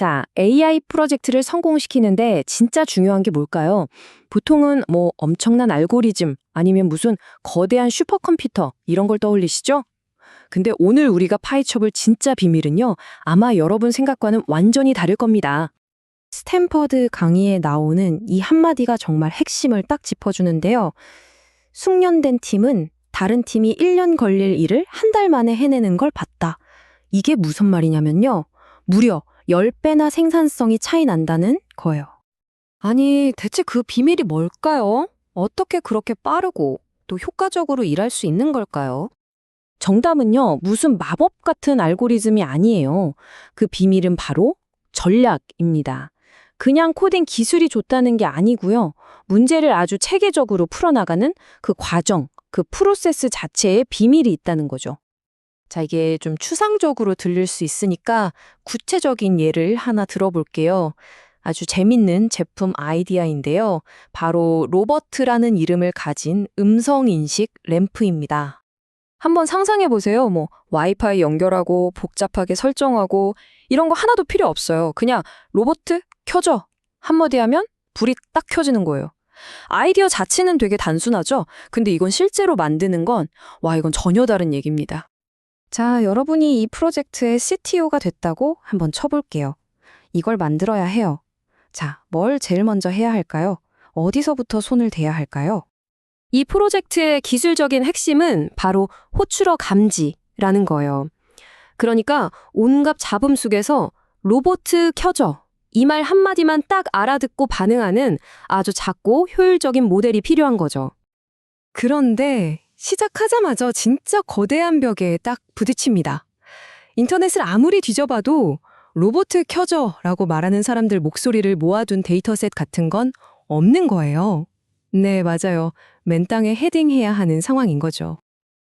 자, AI 프로젝트를 성공시키는데 진짜 중요한 게 뭘까요? 보통은 뭐 엄청난 알고리즘 아니면 무슨 거대한 슈퍼컴퓨터 이런 걸 떠올리시죠? 근데 오늘 우리가 파헤쳐볼 진짜 비밀은요, 아마 여러분 생각과는 완전히 다를 겁니다. 스탠퍼드 강의에 나오는 이 한마디가 정말 핵심을 딱 짚어주는데요. 숙련된 팀은 다른 팀이 1년 걸릴 일을 한 달 만에 해내는 걸 봤다. 이게 무슨 말이냐면요. 무려 10배나 생산성이 차이 난다는 거예요. 아니, 대체 그 비밀이 뭘까요? 어떻게 그렇게 빠르고 또 효과적으로 일할 수 있는 걸까요? 정답은요, 무슨 마법 같은 알고리즘이 아니에요. 그 비밀은 바로 전략입니다. 그냥 코딩 기술이 좋다는 게 아니고요. 문제를 아주 체계적으로 풀어나가는 그 과정, 그 프로세스 자체에 비밀이 있다는 거죠. 자, 이게 좀 추상적으로 들릴 수 있으니까 구체적인 예를 하나 들어볼게요. 아주 재밌는 제품 아이디어인데요. 바로 로버트라는 이름을 가진 음성인식 램프입니다. 한번 상상해 보세요. 뭐 와이파이 연결하고 복잡하게 설정하고 이런 거 하나도 필요 없어요. 그냥 로버트 켜져. 한마디 하면 불이 딱 켜지는 거예요. 아이디어 자체는 되게 단순하죠? 근데 이건 실제로 만드는 건 이건 전혀 다른 얘기입니다. 자, 여러분이 이 프로젝트의 CTO가 됐다고 한번 쳐볼게요. 이걸 만들어야 해요. 자, 뭘 제일 먼저 해야 할까요? 어디서부터 손을 대야 할까요? 이 프로젝트의 기술적인 핵심은 바로 호출어 감지라는 거예요. 그러니까 온갖 잡음 속에서 로보트 켜져. 이 말 한마디만 딱 알아듣고 반응하는 아주 작고 효율적인 모델이 필요한 거죠. 그런데 시작하자마자 진짜 거대한 벽에 딱 부딪힙니다. 인터넷을 아무리 뒤져봐도 로보트 켜져 라고 말하는 사람들 목소리를 모아둔 데이터셋 같은 건 없는 거예요. 네, 맞아요. 맨 땅에 헤딩해야 하는 상황인 거죠.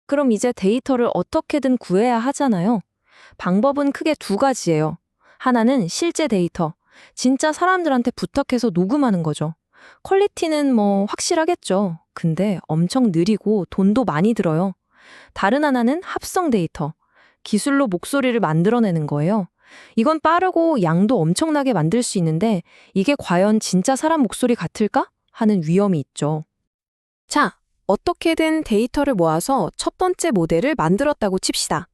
그럼 이제 데이터를 어떻게든 구해야 하잖아요. 방법은 크게 두 가지예요. 하나는 실제 데이터, 진짜 사람들한테 부탁해서 녹음하는 거죠. 퀄리티는 뭐 확실하겠죠. 근데 엄청 느리고 돈도 많이 들어요. 다른 하나는 합성 데이터, 기술로 목소리를 만들어내는 거예요. 이건 빠르고 양도 엄청나게 만들 수 있는데 이게 과연 진짜 사람 목소리 같을까? 하는 위험이 있죠. 자, 어떻게든 데이터를 모아서 첫 번째 모델을 만들었다고 칩시다.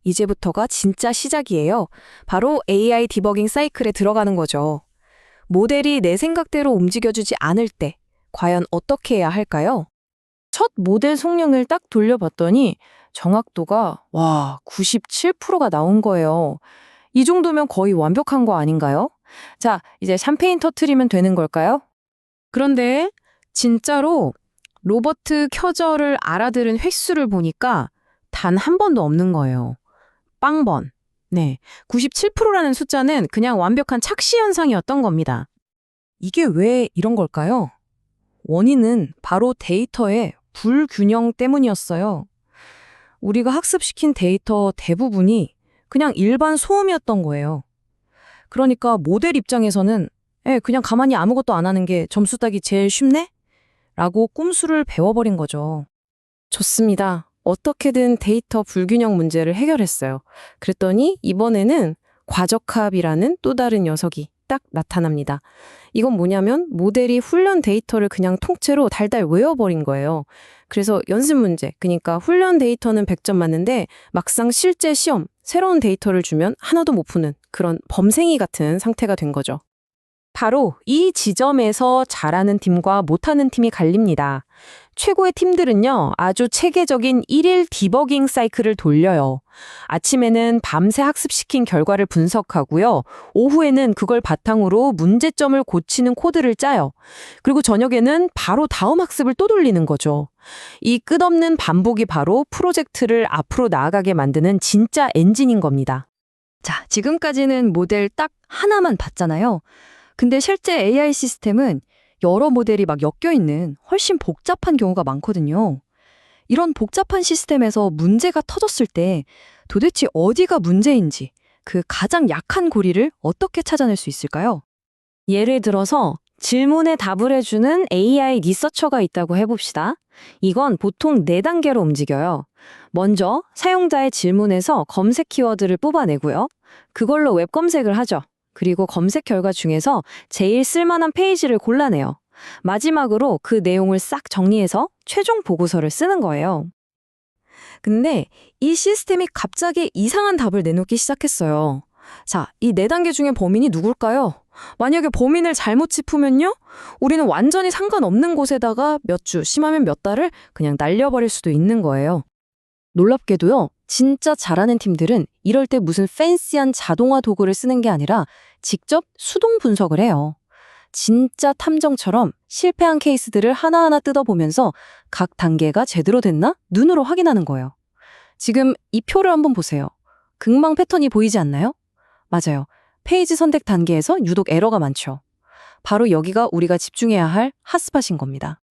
이제부터가 진짜 시작이에요. 바로 AI 디버깅 사이클에 들어가는 거죠. 모델이 내 생각대로 움직여주지 않을 때 과연 어떻게 해야 할까요? 첫 모델 성능을 딱 돌려봤더니 정확도가 97%가 나온 거예요. 이 정도면 거의 완벽한 거 아닌가요? 자, 이제 샴페인 터트리면 되는 걸까요? 그런데 진짜로 로버트 켜져를 알아들은 횟수를 보니까 단 한 번도 없는 거예요. 빵번. 네, 97%라는 숫자는 그냥 완벽한 착시 현상이었던 겁니다. 이게 왜 이런 걸까요? 원인은 바로 데이터의 불균형 때문이었어요. 우리가 학습시킨 데이터 대부분이 그냥 일반 소음이었던 거예요. 그러니까 모델 입장에서는 그냥 가만히 아무것도 안 하는 게 점수 따기 제일 쉽네? 라고 꼼수를 배워버린 거죠. 좋습니다. 어떻게든 데이터 불균형 문제를 해결했어요. 그랬더니 이번에는 과적합이라는 또 다른 녀석이 딱 나타납니다. 이건 뭐냐면 모델이 훈련 데이터를 그냥 통째로 달달 외워버린 거예요. 그래서 연습 문제, 그러니까 훈련 데이터는 100점 맞는데 막상 실제 시험, 새로운 데이터를 주면 하나도 못 푸는 그런 범생이 같은 상태가 된 거죠. 바로 이 지점에서 잘하는 팀과 못하는 팀이 갈립니다. 최고의 팀들은요, 아주 체계적인 1일 디버깅 사이클을 돌려요. 아침에는 밤새 학습시킨 결과를 분석하고요. 오후에는 그걸 바탕으로 문제점을 고치는 코드를 짜요. 그리고 저녁에는 바로 다음 학습을 또 돌리는 거죠. 이 끝없는 반복이 바로 프로젝트를 앞으로 나아가게 만드는 진짜 엔진인 겁니다. 자, 지금까지는 모델 딱 하나만 봤잖아요. 근데 실제 AI 시스템은 여러 모델이 막 엮여있는 훨씬 복잡한 경우가 많거든요. 이런 복잡한 시스템에서 문제가 터졌을 때 도대체 어디가 문제인지 그 가장 약한 고리를 어떻게 찾아낼 수 있을까요? 예를 들어서 질문에 답을 해주는 AI 리서처가 있다고 해봅시다. 이건 보통 4단계로 움직여요. 먼저 사용자의 질문에서 검색 키워드를 뽑아내고요. 그걸로 웹 검색을 하죠. 그리고 검색 결과 중에서 제일 쓸만한 페이지를 골라내요. 마지막으로 그 내용을 싹 정리해서 최종 보고서를 쓰는 거예요. 근데 이 시스템이 갑자기 이상한 답을 내놓기 시작했어요. 자, 이 4단계 중에 범인이 누굴까요? 만약에 범인을 잘못 짚으면요? 우리는 완전히 상관없는 곳에다가 몇 주, 심하면 몇 달을 그냥 날려버릴 수도 있는 거예요. 놀랍게도요, 진짜 잘하는 팀들은 이럴 때 무슨 팬시한 자동화 도구를 쓰는 게 아니라 직접 수동 분석을 해요. 진짜 탐정처럼 실패한 케이스들을 하나하나 뜯어보면서 각 단계가 제대로 됐나? 눈으로 확인하는 거예요. 지금 이 표를 한번 보세요. 극망 패턴이 보이지 않나요? 맞아요. 페이지 선택 단계에서 유독 에러가 많죠. 바로 여기가 우리가 집중해야 할 핫스팟인 겁니다.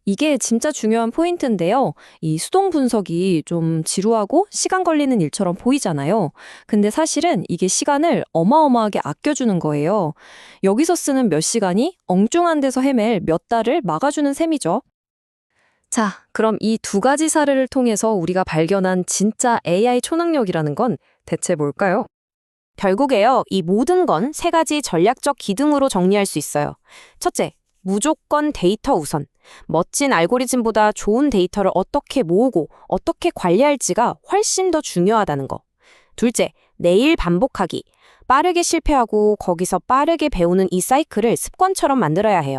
이게 진짜 중요한 포인트인데요. 이 수동 분석이 좀 지루하고 시간 걸리는 일처럼 보이잖아요. 근데 사실은 이게 시간을 어마어마하게 아껴주는 거예요. 여기서 쓰는 몇 시간이 엉뚱한 데서 헤맬 몇 달을 막아주는 셈이죠. 자, 그럼 이 2가지 사례를 통해서 우리가 발견한 진짜 AI 초능력이라는 건 대체 뭘까요? 결국에요, 이 모든 건 3가지 전략적 기둥으로 정리할 수 있어요. 첫째, 무조건 데이터 우선. 멋진 알고리즘보다 좋은 데이터를 어떻게 모으고 어떻게 관리할지가 훨씬 더 중요하다는 거. 둘째, 내일 반복하기. 빠르게 실패하고 거기서 빠르게 배우는 이 사이클을 습관처럼 만들어야 해요.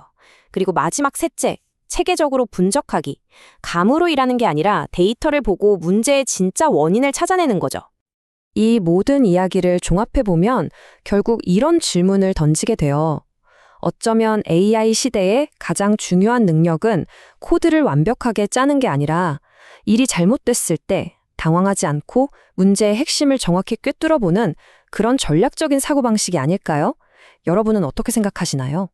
그리고 마지막 셋째, 체계적으로 분석하기. 감으로 일하는 게 아니라 데이터를 보고 문제의 진짜 원인을 찾아내는 거죠. 이 모든 이야기를 종합해보면 결국 이런 질문을 던지게 돼요. 어쩌면 AI 시대의 가장 중요한 능력은 코드를 완벽하게 짜는 게 아니라 일이 잘못됐을 때 당황하지 않고 문제의 핵심을 정확히 꿰뚫어보는 그런 전략적인 사고방식이 아닐까요? 여러분은 어떻게 생각하시나요?